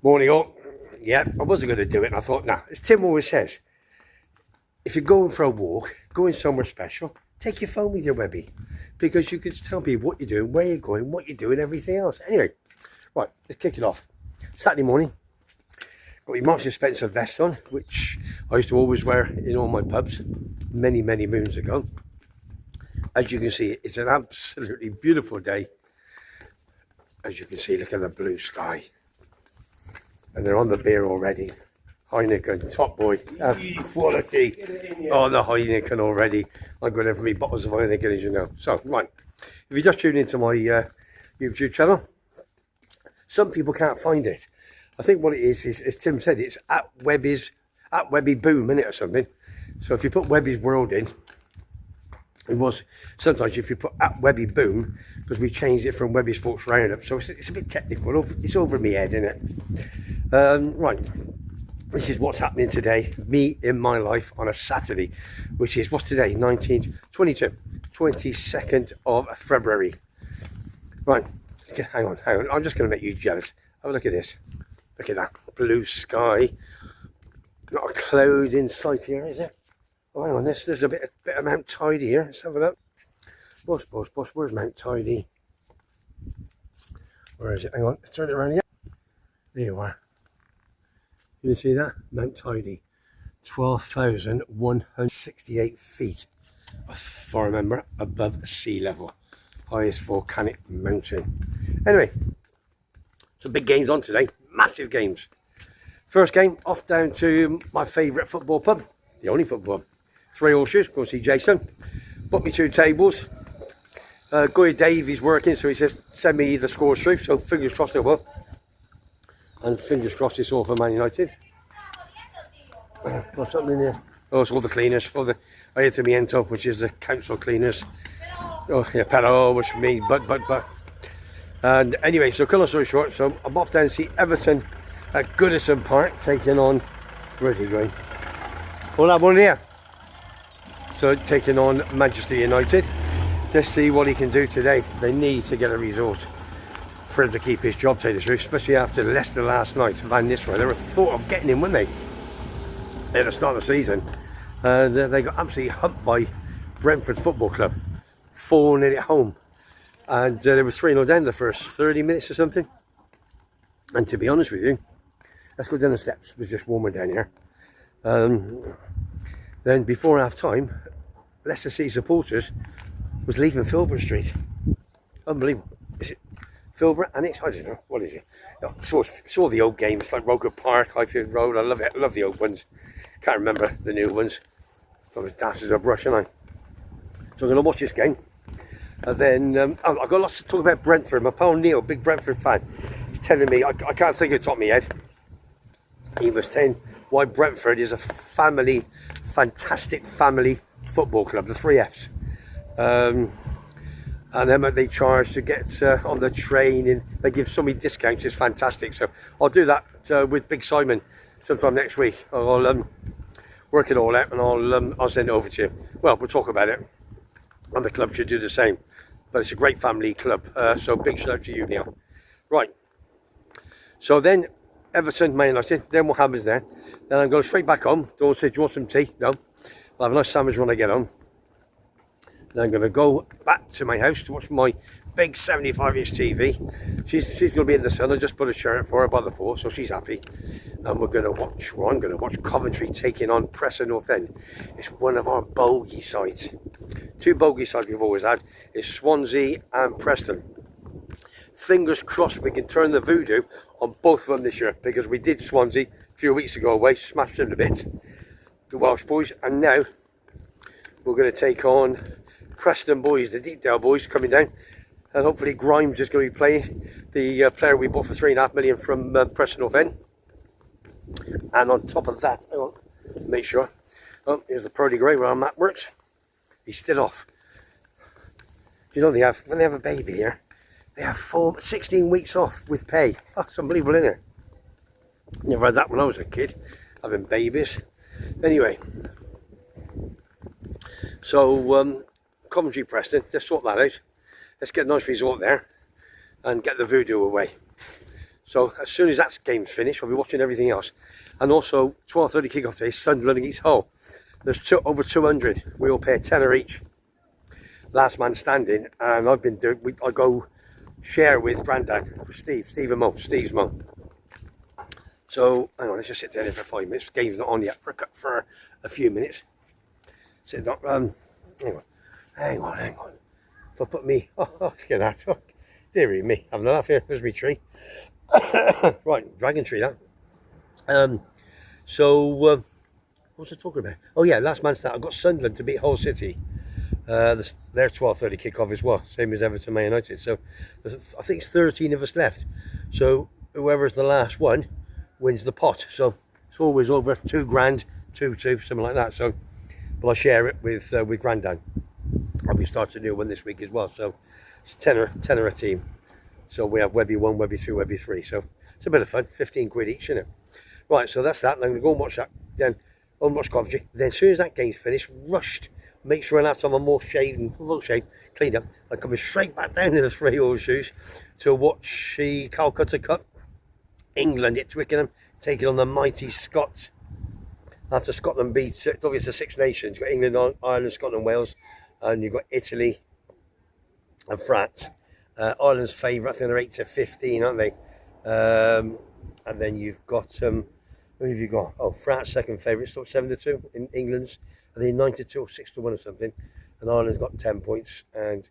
Morning all. Yeah, I wasn't going to do it, and I thought, nah, as Tim always says, if you're going for a walk, going somewhere special, take your phone with you, Webby, because you can tell people what you're doing, where you're going, what you're doing, everything else. Anyway, right, let's kick it off. Saturday morning, got my Marks and Spencer vest on, which I used to always wear in all my pubs many moons ago. As you can see, it's an absolutely beautiful day. As you can see, look at the blue sky. And they're on the beer already. Heineken, top boy, that's quality. Oh, the Heineken already. I'm going in for me bottles of Heineken, as you know. So, right, if you just tune into my YouTube channel, some people can't find it. I think what it is, as Tim said, it's at WEBBY'S, at Webby Boom, innit, or something. So if you put Webby's World in, it was sometimes if you put at Webby Boom, because we changed it from Webby Sports Roundup, so it's a bit technical. It's over my head, isn't it? Right, this is what's happening today, me in my life on a Saturday, which is, what's today, 22nd of February. Right, hang on, I'm just going to make you jealous. Have a look at this. Look at that blue sky. Not a cloud in sight here, is it? Oh, hang on, there's a bit of Mount Tidy here. Let's have a look. Boss, where's Mount Tidy? Where is it? Hang on, let's turn it around again. There you are. You see that? Mount Tidy. 12,168 feet, if I remember, above sea level. Highest volcanic mountain. Anyway, some big games on today. Massive games. First game, off down to my favourite football pub. The only football pub. 3 Horseshoes, go and see Jason. Booked me 2 tables. Guy Dave, he's working, so he says send me the scores through, so fingers crossed it will. And fingers crossed it's all for Man United. What's something in here? Oh, it's all the cleaners. All the Ayuntamiento, which is the council cleaners. Oh yeah, Pello, which means but. And anyway, so cut long story short, so I'm off down to see Everton at Goodison Park, taking on, where's he going? Oh, that one here. So taking on Manchester United. Let's see what he can do today. They need to get a result for him to keep his job, tell you the truth, especially after Leicester last night. Van Nistelrooy, they were thought of getting him, weren't they? At the start of the season. And they got absolutely humped by Brentford Football Club. 4-0 at home. And they were 3-0 down the first 30 minutes or something. And to be honest with you, let's go down the steps. It was just warmer down here. Then before half time, Leicester City supporters was leaving Filbert Street. Unbelievable. Is it Filbert? And it's, I don't know, what is it? No, it's all the old games, like Roker Park, Highfield Road. I love it. I love the old ones. Can't remember the new ones. So as daft as a brush, aren't I? So I'm going to watch this game. And then, I've got lots to talk about Brentford. My pal Neil, big Brentford fan, he's telling me, I can't think of the top of my head. He was saying why Brentford is a family, fantastic family football club, the 3 Fs. And then what they charge to get on the train, and they give so many discounts, it's fantastic. So I'll do that with Big Simon sometime next week. I'll work it all out, and I'll send it over to you. Well, we'll talk about it, and the club should do the same. But it's a great family club, so big shout out to you, Neil. Right, so then Everton, Man United, then what happens there? Then I'm going straight back home. Don't say, do you want some tea? No. I'll have a nice sandwich when I get home. Then I'm going to go back to my house to watch my big 75-inch TV. She's going to be in the sun. I just put a chair out for her by the pool, so she's happy. And we're going to watch, well, I'm going to watch Coventry taking on Preston North End. It's one of our bogey sides. 2 bogey sides we've always had is Swansea and Preston. Fingers crossed we can turn the voodoo on both of them this year, because we did Swansea a few weeks ago away, smashed them a bit, the Welsh boys, and now we're going to take on Preston boys, the Deepdale boys coming down, and hopefully Grimes is going to be playing, the player we bought for £3.5 million from Preston North End. And on top of that, hang on, make sure. Oh, here's the Purdy Grey where our Matt works. He's still off. You know, when they have a baby here, they have 16 weeks off with pay. Oh, it's unbelievable, isn't it? Never had that when I was a kid, having babies. Anyway, so Coventry Preston, let's sort that out. Let's get a nice result there and get the voodoo away. So as soon as that game's finished, I'll be watching everything else. And also 12:30 kickoff today, Sunderland against Hull. There's over 200. We all pay a tenner each. Last man standing, and I've been doing. I go share with Grandad, Steve and Mo, Steve's mum. So hang on, let's just sit down for 5 minutes. Game's not on yet for a few minutes. Sit down. Hang on. If I put me, look at that. Oh, dearie me, having a laugh here. There's me tree. Right, dragon tree that. So what was I talking about? Oh yeah, last man start. I've got Sunderland to beat Hull City. Their 12:30 kickoff as well, same as Everton Man United. So I think it's 13 of us left. So whoever's the last one wins the pot. So it's always over £2 grand, 2-2, something like that. So, but I share it with Grandad. I'll be starting a new one this week as well. So it's tenner a team. So we have Webby 1, Webby 2, Webby 3. So it's a bit of fun. 15 quid each, isn't it? Right, so that's that. And I'm going to go and watch that. Then go and watch Coventry. Then as soon as that game's finished, rushed. Make sure last time I'm more shaved, well shaved, cleaned up. I'm coming straight back down to the 3 horseshoes to watch the Calcutta Cup. England at Twickenham, taking on the mighty Scots. After Scotland beats, it's obviously the Six Nations. You've got England, Ireland, Scotland, Wales, and you've got Italy and France. Ireland's favourite, I think they're 8-15, aren't they? And then you've got, who have you got? Oh, France second favourite, still 7-2 in England's. I think 9-2 or 6-1 or something. And Ireland's got 10 points, and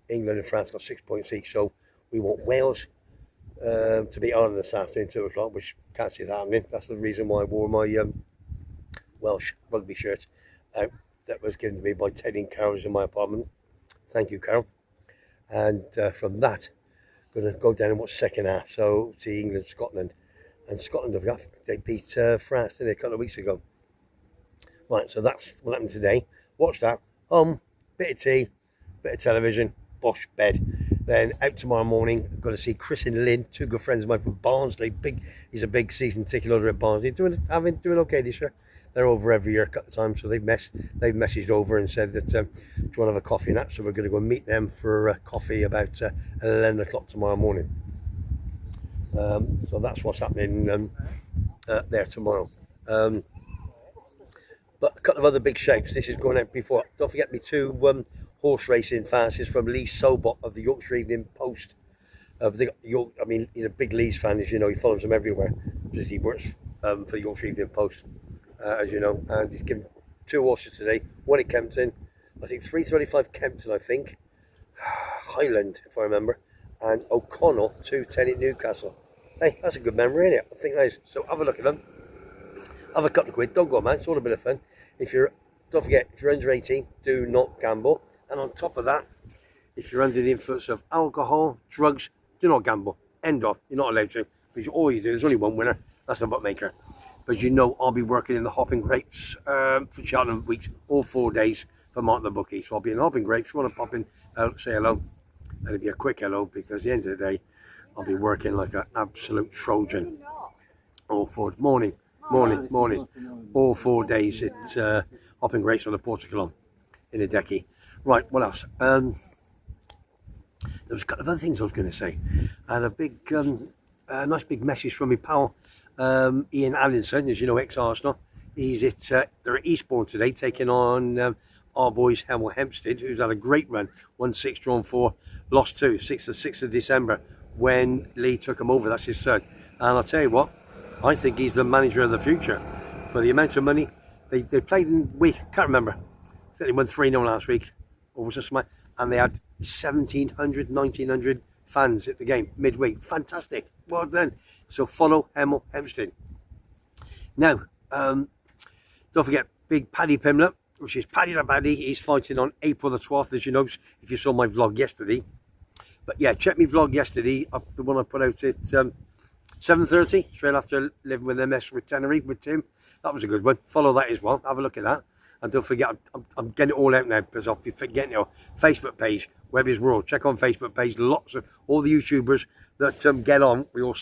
England and France got 6 points each. So we want Wales to beat Ireland this afternoon, 2 o'clock, which can't see that happening. That's the reason why I wore my Welsh rugby shirt that was given to me by Teddy and Carol's in my apartment. Thank you, Carol. And from that, I'm going to go down and watch second half. So see England, Scotland, and Scotland they beat France, didn't they, a couple of weeks ago. Right, so that's what happened today. Watch that. Bit of tea, bit of television, bosh, bed. Then out tomorrow morning, going to see Chris and Lynn, 2 good friends of mine from Barnsley. He's a big season ticket holder at Barnsley. Doing okay this year. They're over every year a couple of times, so they've messaged over and said that do you want to have a coffee and that? So we're going to go and meet them for coffee about 11 o'clock tomorrow morning. So that's what's happening there tomorrow. But a couple of other big shapes. This is going out before. Don't forget me 2 horse racing fancies from Lee Sobot of the Yorkshire Evening Post. I mean, he's a big Leeds fan, as you know. He follows them everywhere because he works for the Yorkshire Evening Post, as you know. And he's given 2 horses today. 1 at Kempton, I think 3:35 Kempton, I think. Highland, if I remember. And O'Connell, 2:10 at Newcastle. Hey, that's a good memory, isn't it? I think that is. So have a look at them. Have a couple of quid, don't go man, it's all a bit of fun. Don't forget, if you're under 18, do not gamble. And on top of that, if you're under the influence of alcohol, drugs, do not gamble. End of, you're not allowed to. Because all you do, there's only one winner, that's the bookmaker. But you know, I'll be working in the Hopping Grapes for Cheltenham weeks, all 4 days for Martin the Bookie. So I'll be in the Hopping Grapes. If you want to pop in, say hello. And it'll be a quick hello, because at the end of the day, I'll be working like an absolute Trojan. All 4 morning. All 4 days at Hopping Grapes on the Portugal in a decky. Right, what else? There was a couple of other things I was going to say. And a big, nice big message from my pal Ian Allinson, as you know, ex-Arsenal. They're at Eastbourne today, taking on our boys Hemel Hempstead, who's had a great run. Won 6, drawn 4, lost 2. 6th of December when Lee took him over. That's his son. And I'll tell you what, I think he's the manager of the future. For the amount of money they played in week, can't remember. I think they won 3-0 last week, or was it something? And they had 1,700, 1,900 fans at the game midweek. Fantastic, well done. So follow Hemel Hempstead. Now, don't forget Big Paddy Pimlet, which is Paddy the Baddy. He's fighting on April the 12th, as you know, if you saw my vlog yesterday. But yeah, check my vlog yesterday, the one I put out at 7:30, straight after living with MS with Tenerife with Tim. That was a good one. Follow that as well. Have a look at that. And don't forget, I'm getting it all out now because I'll be forgetting your Facebook page, WEBBY'S World. Check on Facebook page. Lots of all the YouTubers that get on. We all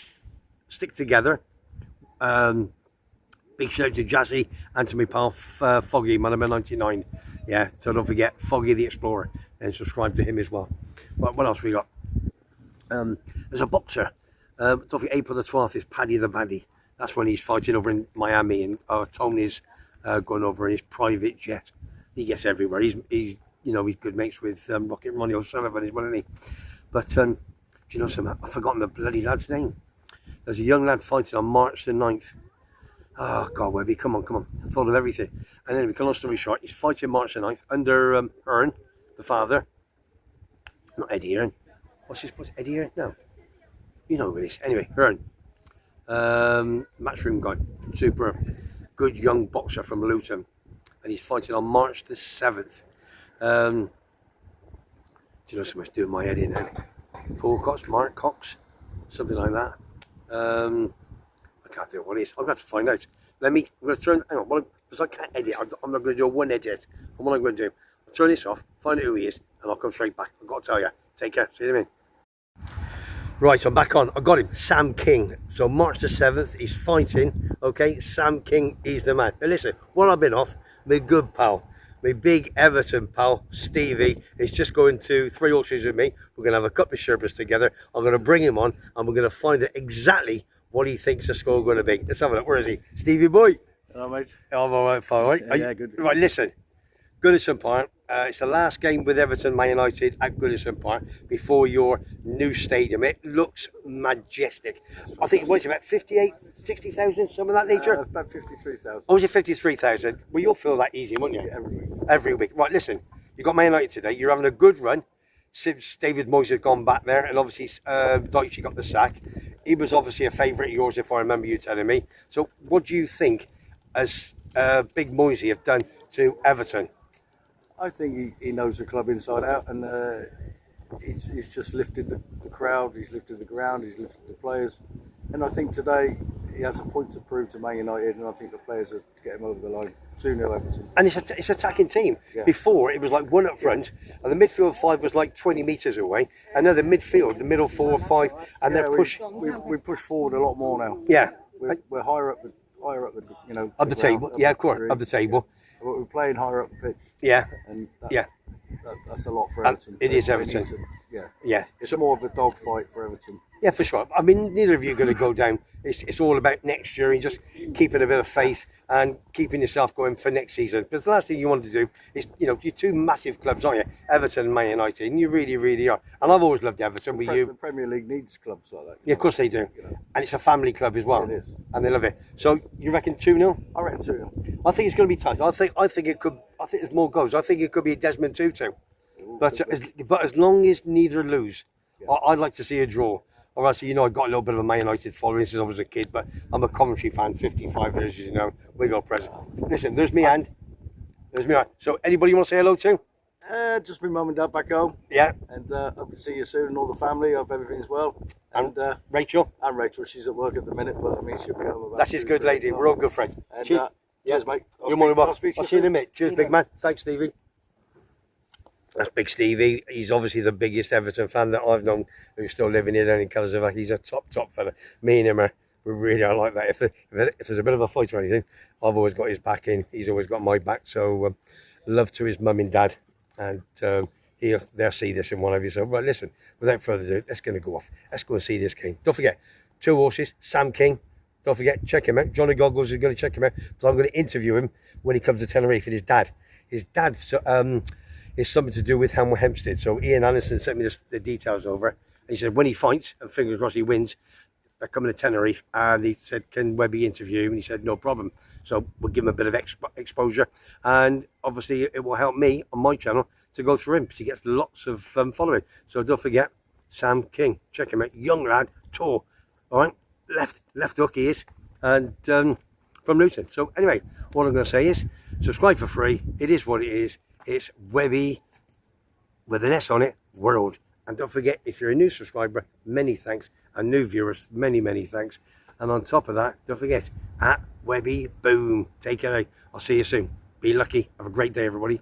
stick together. Big shout out to Jazzy and to my pal Foggy, man number 99. Yeah, so don't forget Foggy the Explorer and subscribe to him as well. Right, what else we got? There's a boxer Don't forget, April the 12th is Paddy the Baddy. That's when he's fighting over in Miami, and Tony's going over in his private jet. He gets everywhere. He's you know, he's good mates with Rocket Ronnie O'Sullivan as well, isn't he? But do you know something? I've forgotten the bloody lad's name. There's a young lad fighting on March the 9th. Oh, God, Webby, come on. I thought of everything. And anyway, long story short, he's fighting March the 9th under Hearn, the father. Not Eddie Hearn. What's his name? Eddie Hearn? No. You know who it is. Anyway, Hearn. Matchroom guy. Super good young boxer from Luton. And he's fighting on March the 7th. Do you know something's doing my head in now? Paul Cox, Mark Cox, something like that. I can't think what it is. I'm going to have to find out. I'm going to turn, hang on, because I can't edit. I'm not going to do a one edit. And what I'm going to do, I'll turn this off, find out who he is, and I'll come straight back. I've got to tell you. Take care. See you in a minute. Right, I'm back on. I got him, Sam King. So March the 7th, he's fighting. Okay, Sam King, he's the man. Now listen, while I've been off, my good pal, my big Everton pal, Stevie, is just going to 3 horses with me. We're going to have a couple of Sherpas together. I'm going to bring him on, and we're going to find out exactly what he thinks the score is going to be. Let's have a look. Where is he? Stevie boy. Hello, mate. I'm all right, fine, right? Yeah, good. Right, listen. Goodison Park. It's the last game with Everton Man United at Goodison Park before your new stadium. It looks majestic. I think it was about 58, 60,000, something of that nature. About 53,000. Oh, was it 53,000? Well, you'll feel that easy, won't you? Yeah, every week. Every week. Right, listen. You got Man United today. You're having a good run since David Moyes has gone back there, and obviously Dyche got the sack. He was obviously a favourite of yours, if I remember you telling me. So, what do you think as Big Moyes have done to Everton? I think he knows the club inside out, and he's just lifted the crowd, he's lifted the ground, he's lifted the players. And I think today he has a point to prove to Man United, and I think the players are to get him over the line. 2-0 Everton. And it's attacking team. Yeah. Before, it was like one up front, and the midfield 5 was like 20 metres away. And now the midfield, the middle 4 or 5, and they're push. We push forward a lot more now. Yeah. We're higher up the you know, Up the table. Yeah, of course, up the table. Yeah. We're playing higher up the pitch. Yeah. And that's a lot for And Everton. it is Everton. Yeah. It's more of a dogfight for Everton. Yeah, for sure. I mean, neither of you are going to go down. It's all about next year and just keeping a bit of faith and keeping yourself going for next season. Because the last thing you want to do is, you know, you're 2 massive clubs, aren't you? Everton and Man United, and you really, really are. And I've always loved Everton with you. The Premier League needs clubs like that. Yeah, of course they do. You know. And it's a family club as well. It is. And they love it. So you reckon 2-0? I reckon 2-0. I think it's going to be tight. I think it could. I think there's more goals. I think it could be a Desmond Tutu. But as long as neither lose, yeah. I'd like to see a draw. Or else, you know, I got a little bit of a Man United following since I was a kid, but I'm a Coventry fan, 55 years, you know. We got present. Listen, there's me hand. There's me hand. So, anybody you want to say hello to? Just my mum and dad back home. Yeah. And hope to see you soon, and all the family. Hope everything's well. And Rachel? And Rachel, she's at work at the minute, but I mean, she'll be home about. That's his good lady. We're all good friends. And, cheers. Cheers, mate. You're more than welcome. I'll see you in a minute. Cheers, big man. Thanks, Stevie. That's Big Stevie. He's obviously the biggest Everton fan that I've known who's still living here down in Colours. He's a top fella. Me and him are really like that. If there's a bit of a fight or anything, I've always got his back in. He's always got my back. So love to his mum and dad. And they'll see this in one of you. So right, listen, without further ado, let's go off. Let's go and see this king. Don't forget, 2 horses, Sam King. Don't forget, check him out. Johnny Goggles is going to check him out. But I'm going to interview him when he comes to Tenerife and his dad. His dad is something to do with Hempstead. So Ian Anderson sent me the details over. And he said when he fights, and fingers crossed he wins, they're coming to Tenerife. And he said, can Webby interview? And he said, no problem. So we'll give him a bit of exposure. And obviously it will help me on my channel to go through him because he gets lots of following. So don't forget, Sam King. Check him out. Young lad, tall. All right. Left hook he is. And from Luton. So anyway, what I'm going to say is subscribe for free. It is what it is. It's Webby with an S on it, world. And don't forget, if you're a new subscriber, many thanks. And new viewers, many thanks. And on top of that, don't forget, @Webby Boom. Take care. I'll see you soon. Be lucky. Have a great day, everybody.